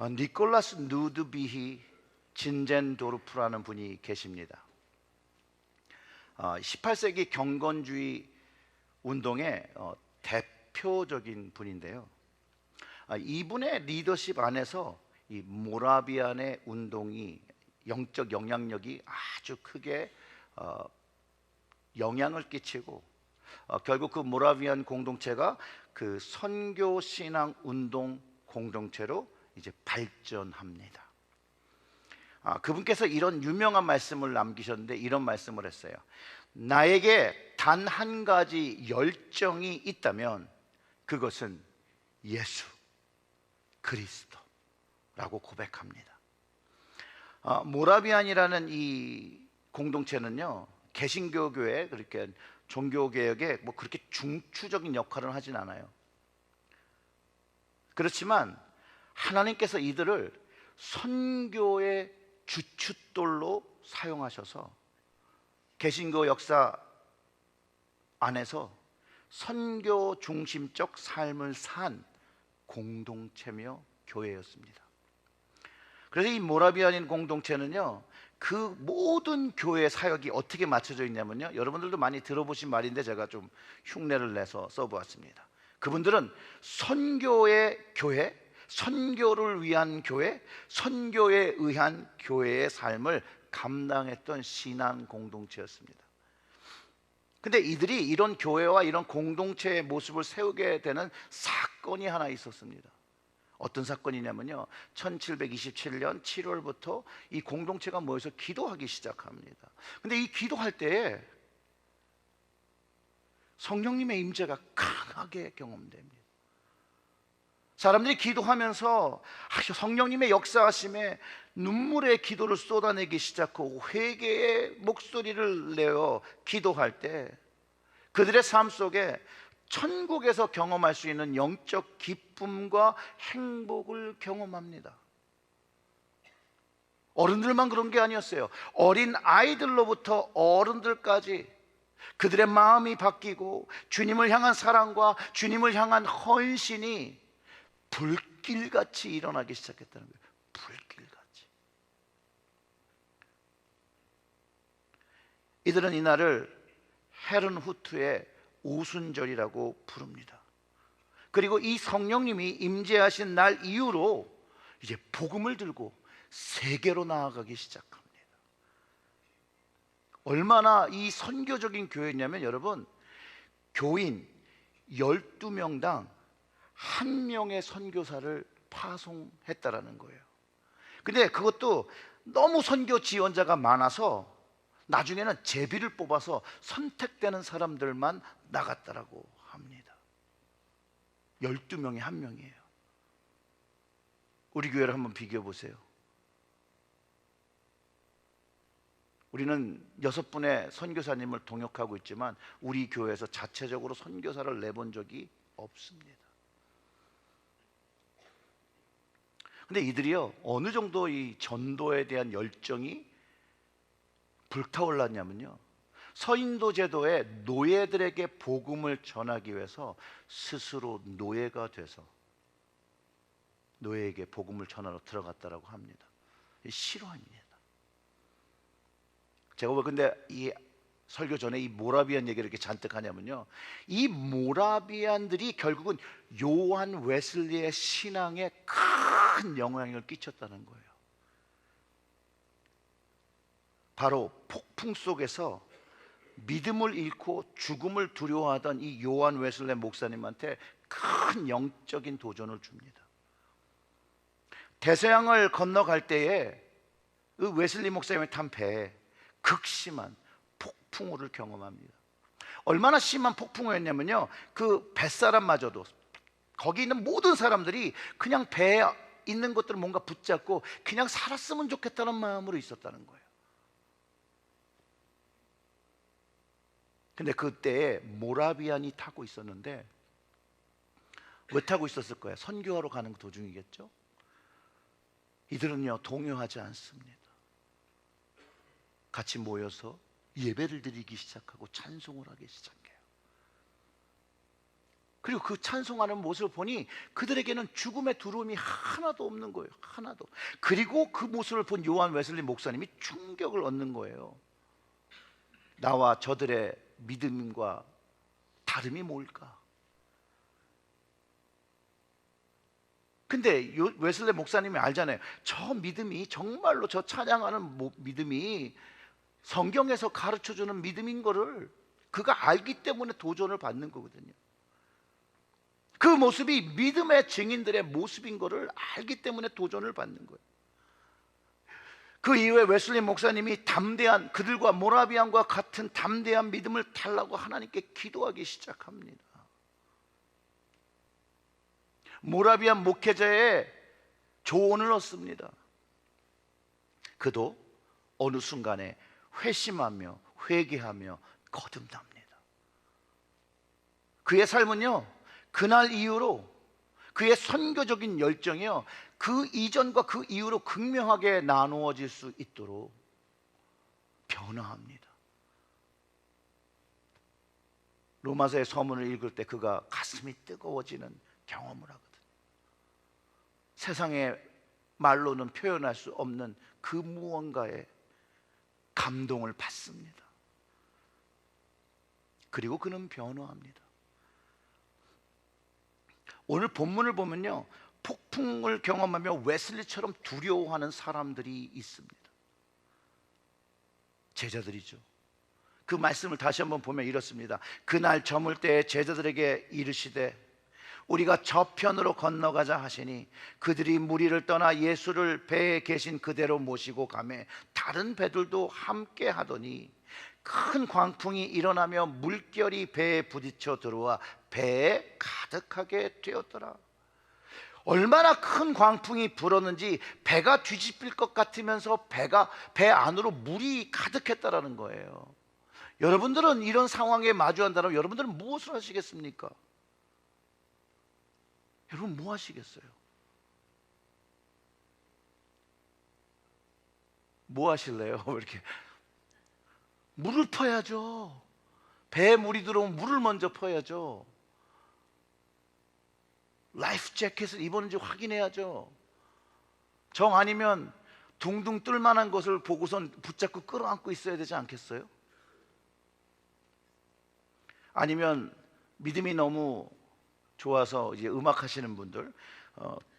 니콜라스 누드비히 진젠도르프라는 분이 계십니다. 18세기 경건주의 운동의 대표적인 분인데요. 이분의 리더십 안에서 이 모라비안의 운동이 영적 영향력이 아주 크게 영향을 끼치고 결국 그 모라비안 공동체가 그 선교 신앙 운동 공동체로 이제 발전합니다. 그분께서 이런 유명한 말씀을 남기셨는데 이런 말씀을 했어요. 나에게 단 한 가지 열정이 있다면 그것은 예수 그리스도라고 고백합니다. 모라비안이라는 이 공동체는요, 개신교 교회 그렇게 종교 개혁에 뭐 그렇게 중추적인 역할을 하진 않아요. 그렇지만 하나님께서 이들을 선교의 주춧돌로 사용하셔서 개신교 역사 안에서 선교 중심적 삶을 산 공동체며 교회였습니다. 그래서 이 모라비안인 공동체는요, 그 모든 교회 사역이 어떻게 맞춰져 있냐면요, 여러분들도 많이 들어보신 말인데 제가 좀 흉내를 내서 써보았습니다. 그분들은 선교의 교회, 선교를 위한 교회, 선교에 의한 교회의 삶을 감당했던 신앙 공동체였습니다. 근데 이들이 이런 교회와 이런 공동체의 모습을 세우게 되는 사건이 하나 있었습니다. 어떤 사건이냐면요, 1727년 7월부터 이 공동체가 모여서 기도하기 시작합니다. 근데 이 기도할 때에 성령님의 임재가 강하게 경험됩니다. 사람들이 기도하면서 성령님의 역사하심에 눈물의 기도를 쏟아내기 시작하고 회개의 목소리를 내어 기도할 때 그들의 삶 속에 천국에서 경험할 수 있는 영적 기쁨과 행복을 경험합니다. 어른들만 그런 게 아니었어요. 어린 아이들로부터 어른들까지 그들의 마음이 바뀌고 주님을 향한 사랑과 주님을 향한 헌신이 불길같이 일어나기 시작했다는 거예요. 불길같이. 이들은 이날을 헤른후트의 오순절이라고 부릅니다. 그리고 이 성령님이 임재하신 날 이후로 이제 복음을 들고 세계로 나아가기 시작합니다. 얼마나 이 선교적인 교회냐면 여러분, 교인 12명당 한 명의 선교사를 파송했다라는 거예요. 근데 그것도 너무 선교 지원자가 많아서 나중에는 제비를 뽑아서 선택되는 사람들만 나갔다라고 합니다. 12명이 한 명이에요. 우리 교회를 한번 비교해 보세요. 우리는 6분의 선교사님을 동역하고 있지만 우리 교회에서 자체적으로 선교사를 내본 적이 없습니다. 근데 이들이요, 어느 정도 이 전도에 대한 열정이 불타올랐냐면요, 서인도 제도의 노예들에게 복음을 전하기 위해서 스스로 노예가 돼서 노예에게 복음을 전하러 들어갔다라고 합니다. 실화입니다. 제가 왜 근데 이 설교 전에 이 모라비안 얘기를 이렇게 잔뜩 하냐면요, 이 모라비안들이 결국은 요한 웨슬리의 신앙에 큰 영향을 끼쳤다는 거예요. 바로 폭풍 속에서 믿음을 잃고 죽음을 두려워하던 이 요한 웨슬리 목사님한테 큰 영적인 도전을 줍니다. 대서양을 건너갈 때에 그 웨슬리 목사님이 탄 배에 극심한 폭풍우를 경험합니다. 얼마나 심한 폭풍우였냐면요, 그 뱃사람마저도, 거기 있는 모든 사람들이 그냥 배에 있는 것들을 뭔가 붙잡고 그냥 살았으면 좋겠다는 마음으로 있었다는 거예요. 근데 그때에 모라비안이 타고 있었는데, 왜 타고 있었을 거예요? 선교하러 가는 도중이겠죠? 이들은요, 동요하지 않습니다. 같이 모여서 예배를 드리기 시작하고 찬송을 하기 시작해요. 그리고 그 찬송하는 모습을 보니 그들에게는 죽음의 두려움이 하나도 없는 거예요. 하나도. 그리고 그 모습을 본 요한 웨슬리 목사님이 충격을 얻는 거예요. 나와 저들의 믿음과 다름이 뭘까? 근데 웨슬리 목사님이 알잖아요. 저 믿음이 정말로 저 찬양하는 믿음이 성경에서 가르쳐주는 믿음인 거를 그가 알기 때문에 도전을 받는 거거든요. 그 모습이 믿음의 증인들의 모습인 것을 알기 때문에 도전을 받는 거예요. 그 이후에 웨슬리 목사님이 담대한, 그들과 모라비안과 같은 담대한 믿음을 달라고 하나님께 기도하기 시작합니다. 모라비안 목회자의 조언을 얻습니다. 그도 어느 순간에 회심하며 회개하며 거듭납니다. 그의 삶은요, 그날 이후로 그의 선교적인 열정이요, 그 이전과 그 이후로 극명하게 나누어질 수 있도록 변화합니다. 로마서의 서문을 읽을 때 그가 가슴이 뜨거워지는 경험을 하거든요. 세상의 말로는 표현할 수 없는 그 무언가에 감동을 받습니다. 그리고 그는 변화합니다. 오늘 본문을 보면요, 폭풍을 경험하며 웨슬리처럼 두려워하는 사람들이 있습니다. 제자들이죠. 그 말씀을 다시 한번 보면 이렇습니다. 그날 저물 때에 제자들에게 이르시되 우리가 저편으로 건너가자 하시니 그들이 무리를 떠나 예수를 배에 계신 그대로 모시고 가매 다른 배들도 함께 하더니 큰 광풍이 일어나며 물결이 배에 부딪혀 들어와 배에 가득하게 되었더라. 얼마나 큰 광풍이 불었는지 배가 뒤집힐 것 같으면서 배 안으로 물이 가득했다라는 거예요. 여러분들은 이런 상황에 마주한다면 여러분들은 무엇을 하시겠습니까? 여러분 뭐 하시겠어요? 뭐 하실래요? 이렇게 물을 퍼야죠. 배에 물이 들어오면 물을 먼저 퍼야죠. 라이프 재킷을 입었는지 확인해야죠. 정 아니면 둥둥 뜰 만한 것을 보고선 붙잡고 끌어안고 있어야 되지 않겠어요? 아니면 믿음이 너무 좋아서 이제 음악 하시는 분들,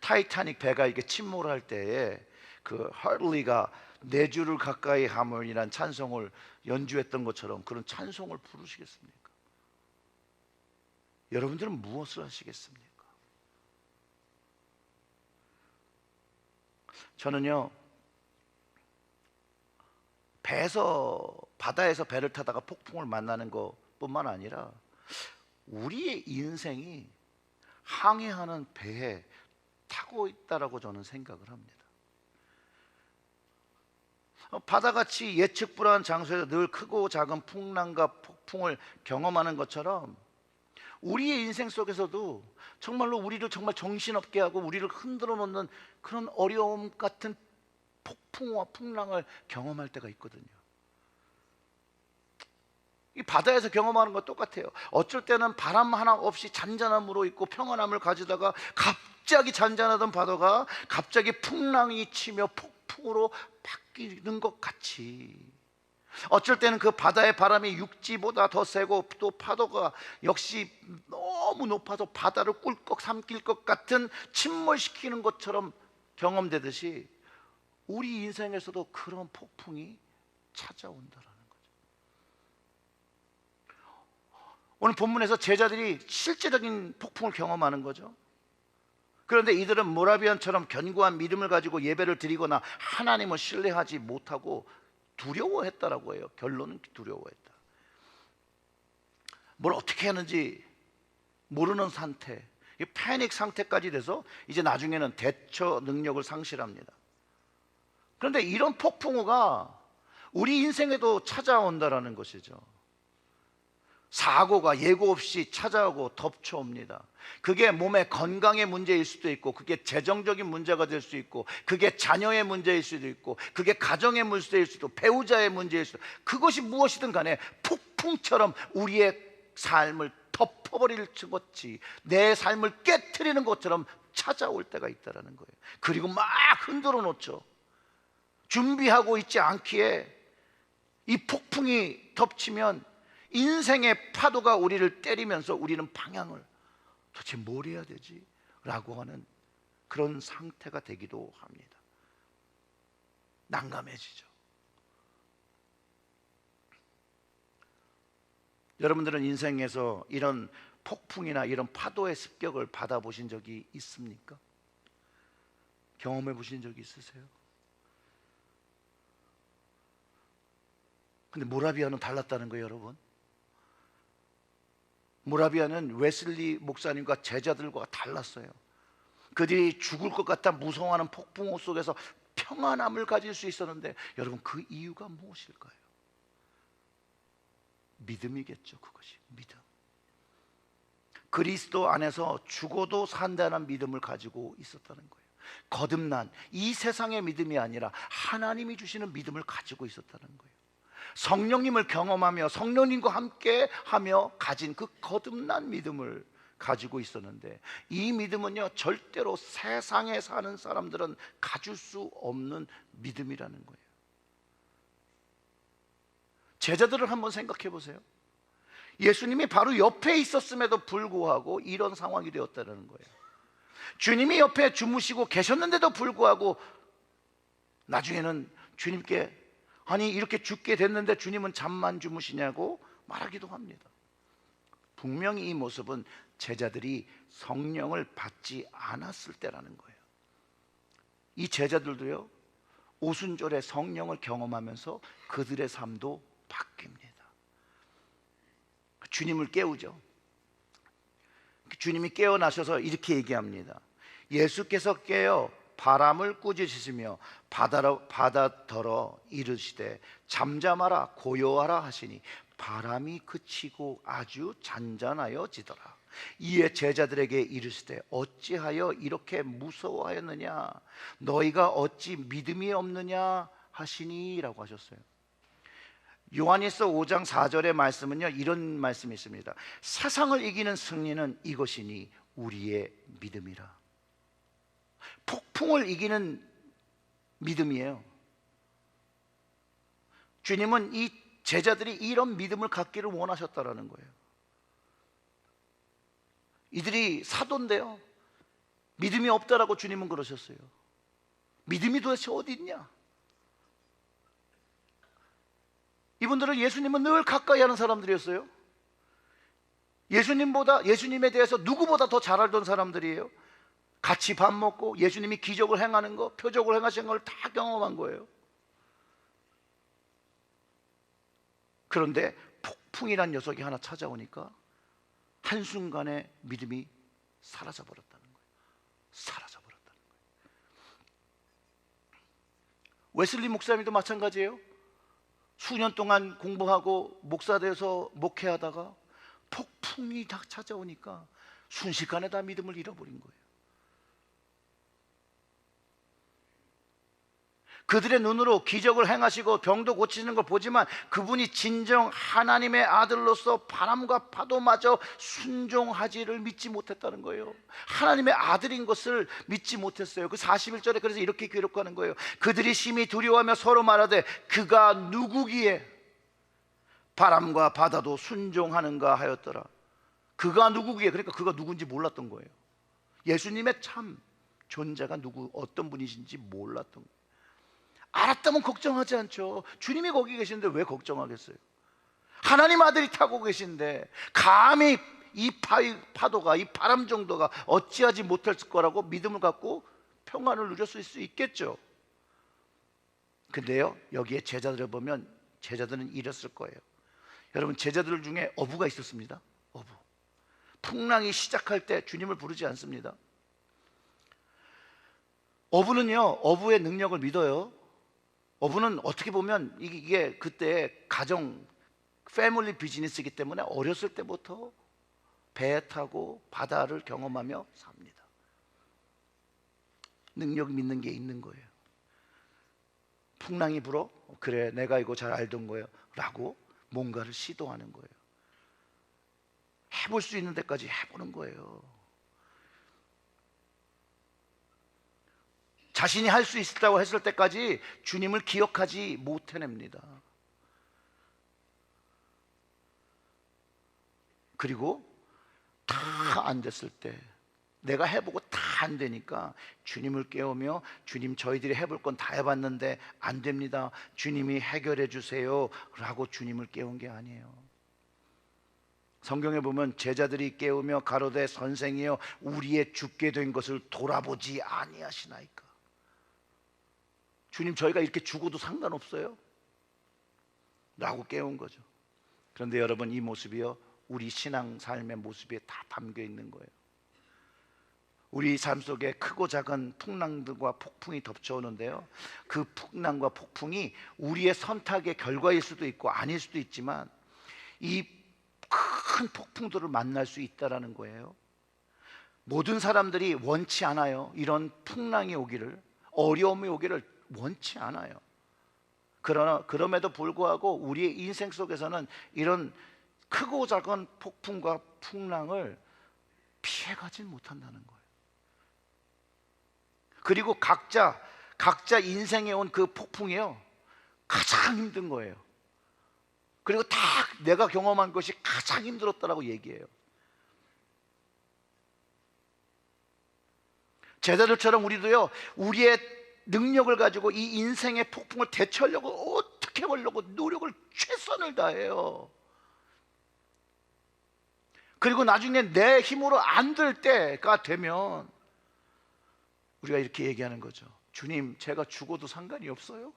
타이타닉 배가 이렇게 침몰할 때에 그 하들리가 내 주를 가까이 하면이란 찬송을 연주했던 것처럼 그런 찬송을 부르시겠습니까? 여러분들은 무엇을 하시겠습니까? 저는요, 바다에서 배를 타다가 폭풍을 만나는 것뿐만 아니라 우리의 인생이 항해하는 배에 타고 있다라고 저는 생각을 합니다. 바다같이 예측 불허한 장소에서 늘 크고 작은 풍랑과 폭풍을 경험하는 것처럼 우리의 인생 속에서도 정말로 우리를 정말 정신없게 하고 우리를 흔들어 놓는 그런 어려움 같은 폭풍과 풍랑을 경험할 때가 있거든요. 이 바다에서 경험하는 것 똑같아요. 어쩔 때는 바람 하나 없이 잔잔함으로 있고 평안함을 가지다가 갑자기 잔잔하던 바다가 갑자기 풍랑이 치며 폭풍으로 바뀌는 것 같이, 어쩔 때는 그 바다의 바람이 육지보다 더 세고 또 파도가 역시 너무 높아서 바다를 꿀꺽 삼킬 것 같은 침몰시키는 것처럼 경험되듯이 우리 인생에서도 그런 폭풍이 찾아온다라는 거죠. 오늘 본문에서 제자들이 실제적인 폭풍을 경험하는 거죠. 그런데 이들은 모라비안처럼 견고한 믿음을 가지고 예배를 드리거나 하나님을 신뢰하지 못하고 두려워했다라고 해요. 결론은 두려워했다. 뭘 어떻게 하는지 모르는 상태, 패닉 상태까지 돼서 이제 나중에는 대처 능력을 상실합니다. 그런데 이런 폭풍우가 우리 인생에도 찾아온다라는 것이죠. 사고가 예고 없이 찾아오고 덮쳐옵니다. 그게 몸의 건강의 문제일 수도 있고, 그게 재정적인 문제가 될 수 있고, 그게 자녀의 문제일 수도 있고, 그게 가정의 문제일 수도, 배우자의 문제일 수도, 그것이 무엇이든 간에 폭풍처럼 우리의 삶을 덮어버릴 것이 내 삶을 깨트리는 것처럼 찾아올 때가 있다는 거예요. 그리고 막 흔들어 놓죠. 준비하고 있지 않기에 이 폭풍이 덮치면 인생의 파도가 우리를 때리면서 우리는 방향을 도대체 뭘 해야 되지? 라고 하는 그런 상태가 되기도 합니다. 난감해지죠. 여러분들은 인생에서 이런 폭풍이나 이런 파도의 습격을 받아보신 적이 있습니까? 경험해 보신 적이 있으세요? 근데 모라비아는 달랐다는 거예요, 여러분. 모라비아는 웨슬리 목사님과 제자들과 달랐어요. 그들이 죽을 것 같아 무서워하는 폭풍우 속에서 평안함을 가질 수 있었는데, 여러분 그 이유가 무엇일까요? 믿음이겠죠. 그것이 믿음. 그리스도 안에서 죽어도 산다는 믿음을 가지고 있었다는 거예요. 거듭난 이 세상의 믿음이 아니라 하나님이 주시는 믿음을 가지고 있었다는 거예요. 성령님을 경험하며 성령님과 함께 하며 가진 그 거듭난 믿음을 가지고 있었는데, 이 믿음은요 절대로 세상에 사는 사람들은 가질 수 없는 믿음이라는 거예요. 제자들을 한번 생각해 보세요. 예수님이 바로 옆에 있었음에도 불구하고 이런 상황이 되었다는 거예요. 주님이 옆에 주무시고 계셨는데도 불구하고 나중에는 주님께 아니 이렇게 죽게 됐는데 주님은 잠만 주무시냐고 말하기도 합니다. 분명히 이 모습은 제자들이 성령을 받지 않았을 때라는 거예요. 이 제자들도요 오순절에 성령을 경험하면서 그들의 삶도 바뀝니다. 주님을 깨우죠. 주님이 깨어나셔서 이렇게 얘기합니다. 예수께서 깨어 바람을 꾸짖으시며 바다더러 이르시되 잠잠하라 고요하라 하시니 바람이 그치고 아주 잔잔하여지더라. 이에 제자들에게 이르시되 어찌하여 이렇게 무서워하였느냐, 너희가 어찌 믿음이 없느냐 하시니 라고 하셨어요. 요한일서 5장 4절의 말씀은요 이런 말씀이 있습니다. 세상을 이기는 승리는 이것이니 우리의 믿음이라. 폭풍을 이기는 믿음이에요. 주님은 이 제자들이 이런 믿음을 갖기를 원하셨다라는 거예요. 이들이 사도인데요 믿음이 없다라고 주님은 그러셨어요. 믿음이 도대체 어디 있냐? 이분들은 예수님은 늘 가까이 하는 사람들이었어요. 예수님에 대해서 누구보다 더 잘 알던 사람들이에요. 같이 밥 먹고 예수님이 기적을 행하는 거, 표적을 행하신 걸 다 경험한 거예요. 그런데 폭풍이란 녀석이 하나 찾아오니까 한순간에 믿음이 사라져 버렸다는 거예요. 사라져 버렸다는 거예요. 웨슬리 목사님도 마찬가지예요. 수년 동안 공부하고 목사 돼서 목회하다가 폭풍이 다 찾아오니까 순식간에 다 믿음을 잃어버린 거예요. 그들의 눈으로 기적을 행하시고 병도 고치시는 걸 보지만 그분이 진정 하나님의 아들로서 바람과 파도마저 순종하지를 믿지 못했다는 거예요. 하나님의 아들인 것을 믿지 못했어요. 그 41절에 그래서 이렇게 기록하는 거예요. 그들이 심히 두려워하며 서로 말하되 그가 누구기에 바람과 바다도 순종하는가 하였더라. 그가 누구기에, 그러니까 그가 누군지 몰랐던 거예요. 예수님의 참 존재가 어떤 분이신지 몰랐던 거예요. 알았다면 걱정하지 않죠. 주님이 거기 계시는데 왜 걱정하겠어요? 하나님 아들이 타고 계신데 감히 이 파도가, 이 바람 정도가 어찌하지 못할 거라고 믿음을 갖고 평안을 누렸을 수 있겠죠. 근데요 여기에 제자들을 보면 제자들은 이랬을 거예요. 여러분 제자들 중에 어부가 있었습니다. 어부. 풍랑이 시작할 때 주님을 부르지 않습니다. 어부는요 어부의 능력을 믿어요. 어부는 어떻게 보면 이게 그때 가정 패밀리 비즈니스이기 때문에 어렸을 때부터 배 타고 바다를 경험하며 삽니다. 능력 믿는 게 있는 거예요. 풍랑이 불어? 그래 내가 이거 잘 알던 거예요 라고 뭔가를 시도하는 거예요. 해볼 수 있는 데까지 해보는 거예요. 자신이 할 수 있다고 했을 때까지 주님을 기억하지 못해냅니다. 그리고 다 안 됐을 때, 내가 해보고 다 안 되니까 주님을 깨우며, 주님 저희들이 해볼 건 다 해봤는데 안 됩니다, 주님이 해결해 주세요 라고 주님을 깨운 게 아니에요. 성경에 보면 제자들이 깨우며 가로되 선생이여 우리의 죽게 된 것을 돌아보지 아니하시나이까. 주님 저희가 이렇게 죽어도 상관없어요 라고 깨운 거죠. 그런데 여러분, 이 모습이요 우리 신앙 삶의 모습에 다 담겨 있는 거예요. 우리 삶 속에 크고 작은 풍랑들과 폭풍이 덮쳐오는데요, 그 풍랑과 폭풍이 우리의 선택의 결과일 수도 있고 아닐 수도 있지만 이 큰 폭풍들을 만날 수 있다는 거예요. 모든 사람들이 원치 않아요. 이런 풍랑이 오기를, 어려움이 오기를 원치 않아요. 그러나 그럼에도 불구하고 우리의 인생 속에서는 이런 크고 작은 폭풍과 풍랑을 피해가지 못한다는 거예요. 그리고 각자 인생에 온 그 폭풍이요 가장 힘든 거예요. 그리고 다 내가 경험한 것이 가장 힘들었다라고 얘기해요. 제자들처럼 우리도요 우리의 능력을 가지고 이 인생의 폭풍을 대처하려고 어떻게 하려고 노력을 최선을 다해요. 그리고 나중에 내 힘으로 안 될 때가 되면 우리가 이렇게 얘기하는 거죠. 주님 제가 죽어도 상관이 없어요?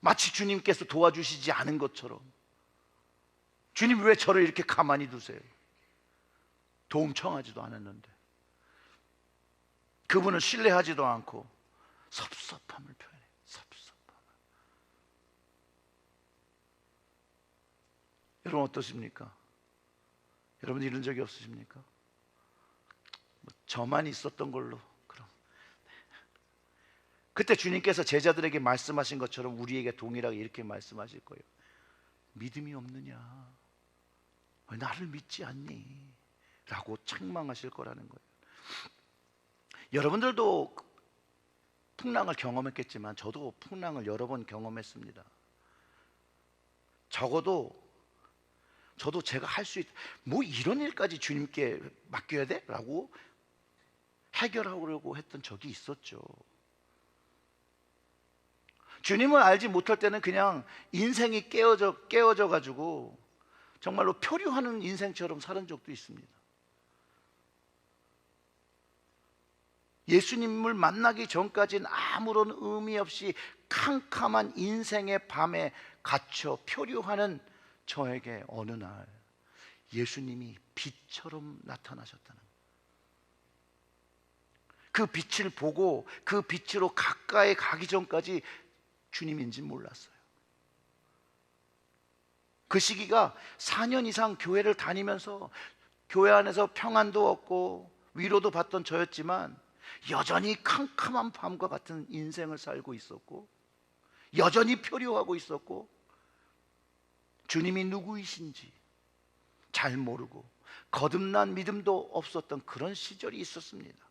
마치 주님께서 도와주시지 않은 것처럼. 주님 왜 저를 이렇게 가만히 두세요? 도움 청하지도 않았는데, 그분을 신뢰하지도 않고 섭섭함을 표현해요. 섭섭함. 여러분 어떠십니까? 여러분 이런 적이 없으십니까? 저만 있었던 걸로. 그럼 그때 주님께서 제자들에게 말씀하신 것처럼 우리에게 동일하게 이렇게 말씀하실 거예요. 믿음이 없느냐, 왜 나를 믿지 않니? 라고 책망하실 거라는 거예요. 여러분들도 풍랑을 경험했겠지만 저도 풍랑을 여러 번 경험했습니다. 적어도 저도 제가 할 수 뭐 이런 일까지 주님께 맡겨야 돼? 라고 해결하려고 했던 적이 있었죠. 주님을 알지 못할 때는 그냥 인생이 깨어져 가지고 정말로 표류하는 인생처럼 살은 적도 있습니다. 예수님을 만나기 전까지는 아무런 의미 없이 캄캄한 인생의 밤에 갇혀 표류하는 저에게 어느 날 예수님이 빛처럼 나타나셨다는 거예요. 그 빛을 보고 그 빛으로 가까이 가기 전까지 주님인지 몰랐어요. 그 시기가 4년 이상 교회를 다니면서 교회 안에서 평안도 얻고 위로도 받던 저였지만 여전히 캄캄한 밤과 같은 인생을 살고 있었고, 여전히 표류하고 있었고, 주님이 누구이신지 잘 모르고 거듭난 믿음도 없었던 그런 시절이 있었습니다.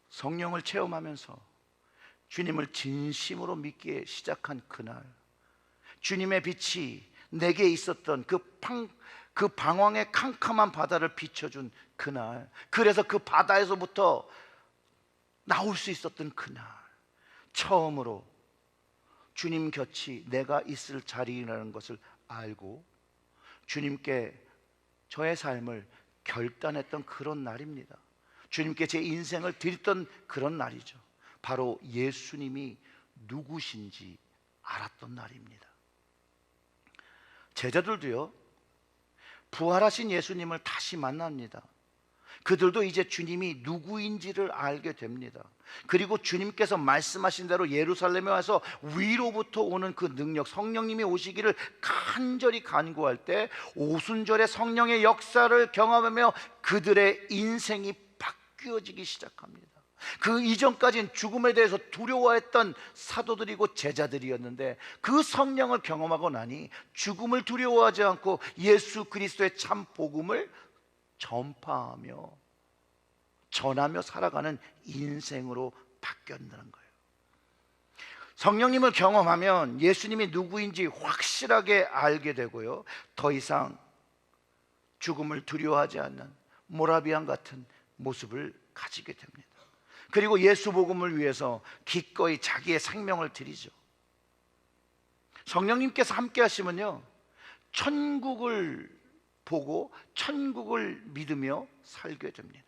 성령을 체험하면서 주님을 진심으로 믿기 시작한 그날, 주님의 빛이 내게 있었던 그 방황의 캄캄한 바다를 비춰준 그날, 그래서 그 바다에서부터 나올 수 있었던 그날, 처음으로 주님 곁이 내가 있을 자리라는 것을 알고 주님께 저의 삶을 결단했던 그런 날입니다. 주님께 제 인생을 드렸던 그런 날이죠. 바로 예수님이 누구신지 알았던 날입니다. 제자들도요 부활하신 예수님을 다시 만납니다. 그들도 이제 주님이 누구인지를 알게 됩니다. 그리고 주님께서 말씀하신 대로 예루살렘에 와서 위로부터 오는 그 능력, 성령님이 오시기를 간절히 간구할 때 오순절의 성령의 역사를 경험하며 그들의 인생이 바뀌어지기 시작합니다. 그 이전까지는 죽음에 대해서 두려워했던 사도들이고 제자들이었는데 그 성령을 경험하고 나니 죽음을 두려워하지 않고 예수 그리스도의 참 복음을 전파하며 전하며 살아가는 인생으로 바뀌었다는 거예요. 성령님을 경험하면 예수님이 누구인지 확실하게 알게 되고요, 더 이상 죽음을 두려워하지 않는 모라비안 같은 모습을 가지게 됩니다. 그리고 예수 복음을 위해서 기꺼이 자기의 생명을 드리죠. 성령님께서 함께 하시면요, 천국을 보고 천국을 믿으며 살게 됩니다.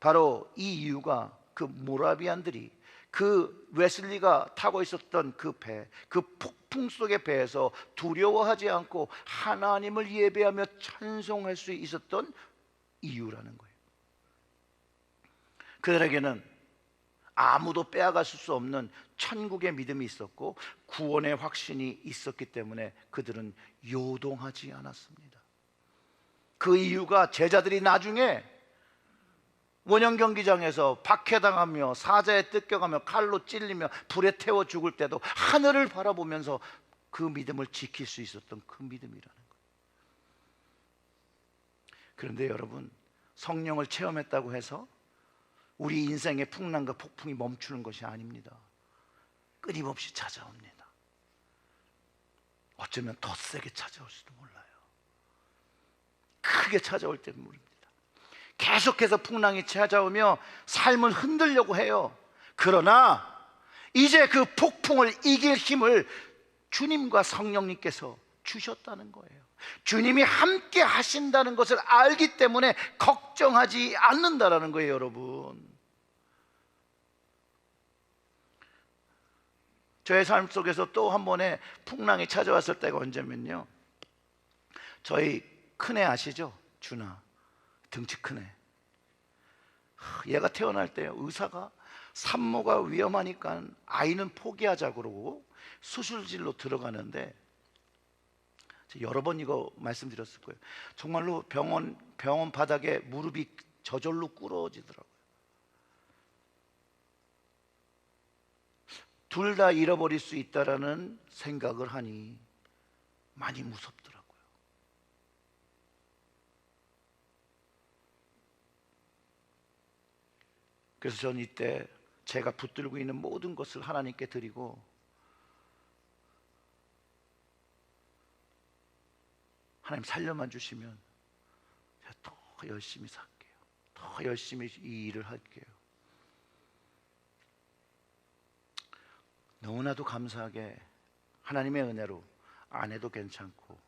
바로 이 이유가 그 모라비안들이 그 웨슬리가 타고 있었던 그 배, 그 폭풍 속의 배에서 두려워하지 않고 하나님을 예배하며 찬송할 수 있었던 이유라는 거예요. 그들에게는 아무도 빼앗을 수 없는 천국의 믿음이 있었고 구원의 확신이 있었기 때문에 그들은 요동하지 않았습니다. 그 이유가 제자들이 나중에 원형 경기장에서 박해당하며 사자에 뜯겨가며 칼로 찔리며 불에 태워 죽을 때도 하늘을 바라보면서 그 믿음을 지킬 수 있었던 그 믿음이라는 거예요. 그런데 여러분, 성령을 체험했다고 해서 우리 인생의 풍랑과 폭풍이 멈추는 것이 아닙니다. 끊임없이 찾아옵니다. 어쩌면 더 세게 찾아올지도 몰라요. 크게 찾아올 때 모릅니다. 계속해서 풍랑이 찾아오며 삶을 흔들려고 해요. 그러나 이제 그 폭풍을 이길 힘을 주님과 성령님께서 주셨다는 거예요. 주님이 함께 하신다는 것을 알기 때문에 걱정하지 않는다라는 거예요, 여러분. 저의 삶 속에서 또 한 번의 풍랑이 찾아왔을 때가 언제면요, 저희 큰애 아시죠? 준아, 등치 큰애. 얘가 태어날 때 의사가 산모가 위험하니까 아이는 포기하자 그러고 수술실로 들어가는데, 여러 번 이거 말씀드렸을 거예요. 정말로 병원 바닥에 무릎이 저절로 꿇어지더라고요. 둘 다 잃어버릴 수 있다라는 생각을 하니 많이 무섭더라고요. 그래서 저는 이때 제가 붙들고 있는 모든 것을 하나님께 드리고, 하나님 살려만 주시면 제가 더 열심히 살게요. 더 열심히 이 일을 할게요. 너무나도 감사하게 하나님의 은혜로 아내도 괜찮고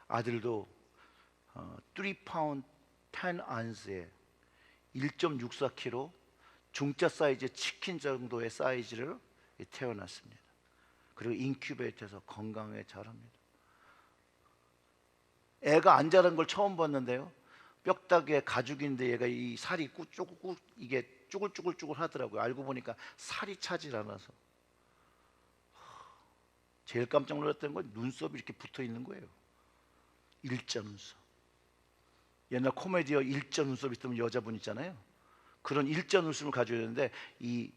아들도 3파운드 10언스에 1.64kg 중짜 사이즈 치킨 정도의 사이즈를 태어났습니다. 그리고 인큐베이터에서 건강하게 자랍니다. 애가 안 자란 걸 처음 봤는데요, 뼈다귀에 가죽인데 얘가 이 살이 이게 쭈글쭈글 하더라고요. 알고 보니까 살이 차질 않아서. 제일 깜짝 놀랐던 건 눈썹이 이렇게 붙어 있는 거예요. 일자 눈썹. 옛날 코미디어 일자 눈썹 있으면 여자분 있잖아요. 그런 일자 눈썹을 가지고 있는데 이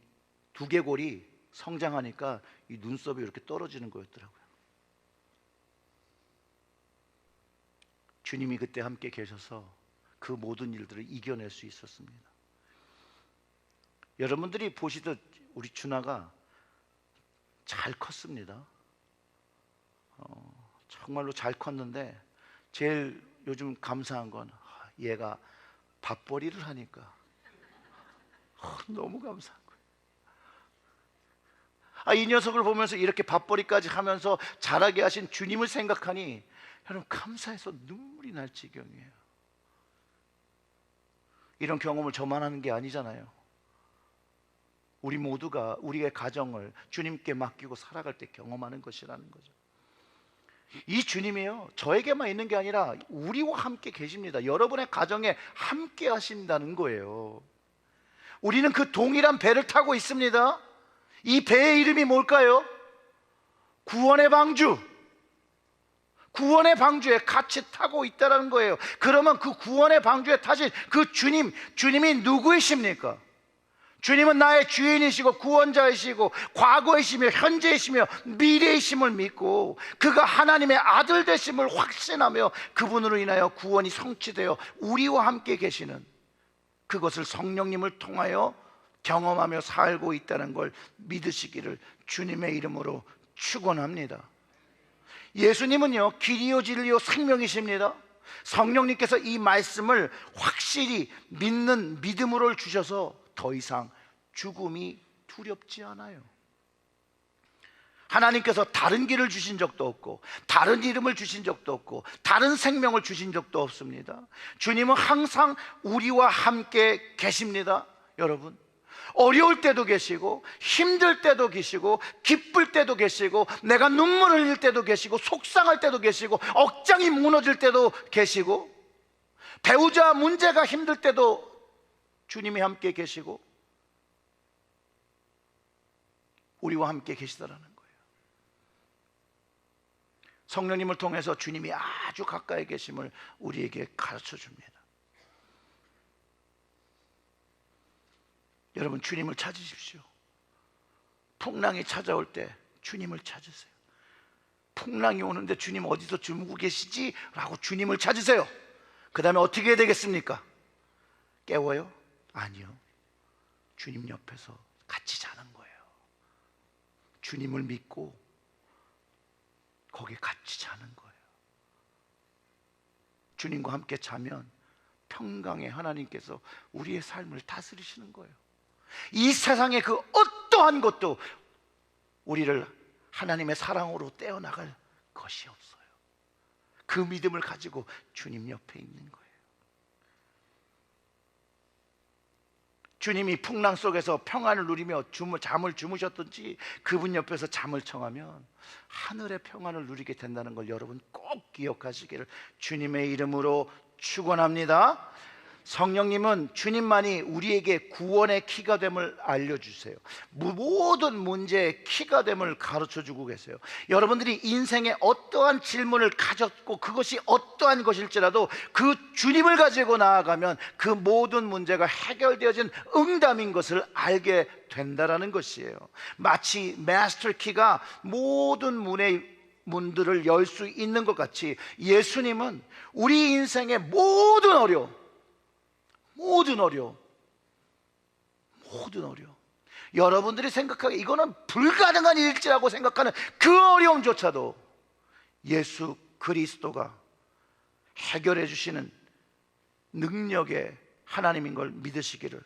두개골이 성장하니까 이 눈썹이 이렇게 떨어지는 거였더라고요. 주님이 그때 함께 계셔서 그 모든 일들을 이겨낼 수 있었습니다. 여러분들이 보시듯 우리 준하가 잘 컸습니다. 정말로 잘 컸는데 제일 요즘 감사한 건 얘가 밥벌이를 하니까 너무 감사한 거예요. 이 녀석을 보면서 이렇게 밥벌이까지 하면서 자라게 하신 주님을 생각하니 여러분 감사해서 눈물이 날 지경이에요. 이런 경험을 저만 하는 게 아니잖아요. 우리 모두가 우리의 가정을 주님께 맡기고 살아갈 때 경험하는 것이라는 거죠. 이 주님이요, 저에게만 있는 게 아니라 우리와 함께 계십니다. 여러분의 가정에 함께 하신다는 거예요. 우리는 그 동일한 배를 타고 있습니다. 이 배의 이름이 뭘까요? 구원의 방주. 구원의 방주에 같이 타고 있다는 거예요. 그러면 그 구원의 방주에 타신 그 주님이 누구이십니까? 주님은 나의 주인이시고 구원자이시고 과거이시며 현재이시며 미래이심을 믿고 그가 하나님의 아들 되심을 확신하며 그분으로 인하여 구원이 성취되어 우리와 함께 계시는 그것을 성령님을 통하여 경험하며 살고 있다는 걸 믿으시기를 주님의 이름으로 축원합니다. 예수님은요, 길이요 진리요 생명이십니다. 성령님께서 이 말씀을 확실히 믿는 믿음으로 주셔서 더 이상 죽음이 두렵지 않아요. 하나님께서 다른 길을 주신 적도 없고 다른 이름을 주신 적도 없고 다른 생명을 주신 적도 없습니다. 주님은 항상 우리와 함께 계십니다. 여러분, 어려울 때도 계시고 힘들 때도 계시고 기쁠 때도 계시고 내가 눈물을 흘릴 때도 계시고 속상할 때도 계시고 억장이 무너질 때도 계시고 배우자 문제가 힘들 때도 주님이 함께 계시고 우리와 함께 계시다라는 거예요. 성령님을 통해서 주님이 아주 가까이 계심을 우리에게 가르쳐 줍니다. 여러분, 주님을 찾으십시오. 풍랑이 찾아올 때 주님을 찾으세요. 풍랑이 오는데 주님 어디서 주무고 계시지? 라고 주님을 찾으세요. 그 다음에 어떻게 해야 되겠습니까? 깨워요? 아니요. 주님 옆에서 같이 자는 거예요. 주님을 믿고 거기 같이 자는 거예요. 주님과 함께 자면 평강의 하나님께서 우리의 삶을 다스리시는 거예요. 이 세상의 그 어떠한 것도 우리를 하나님의 사랑으로 떼어나갈 것이 없어요. 그 믿음을 가지고 주님 옆에 있는 거예요. 주님이 풍랑 속에서 평안을 누리며 잠을 주무셨든지 그분 옆에서 잠을 청하면 하늘의 평안을 누리게 된다는 걸 여러분 꼭 기억하시기를 주님의 이름으로 축원합니다. 성령님은 주님만이 우리에게 구원의 키가 됨을 알려주세요. 모든 문제의 키가 됨을 가르쳐주고 계세요. 여러분들이 인생에 어떠한 질문을 가졌고 그것이 어떠한 것일지라도 그 주님을 가지고 나아가면 그 모든 문제가 해결되어진 응답인 것을 알게 된다는 것이에요. 마치 마스터 키가 모든 문들을 열 수 있는 것 같이 예수님은 우리 인생의 모든 어려움, 여러분들이 생각하기에 이거는 불가능한 일일지라고 생각하는 그 어려움조차도 예수 그리스도가 해결해 주시는 능력의 하나님인 걸 믿으시기를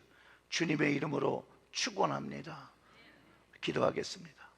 주님의 이름으로 축원합니다. 기도하겠습니다.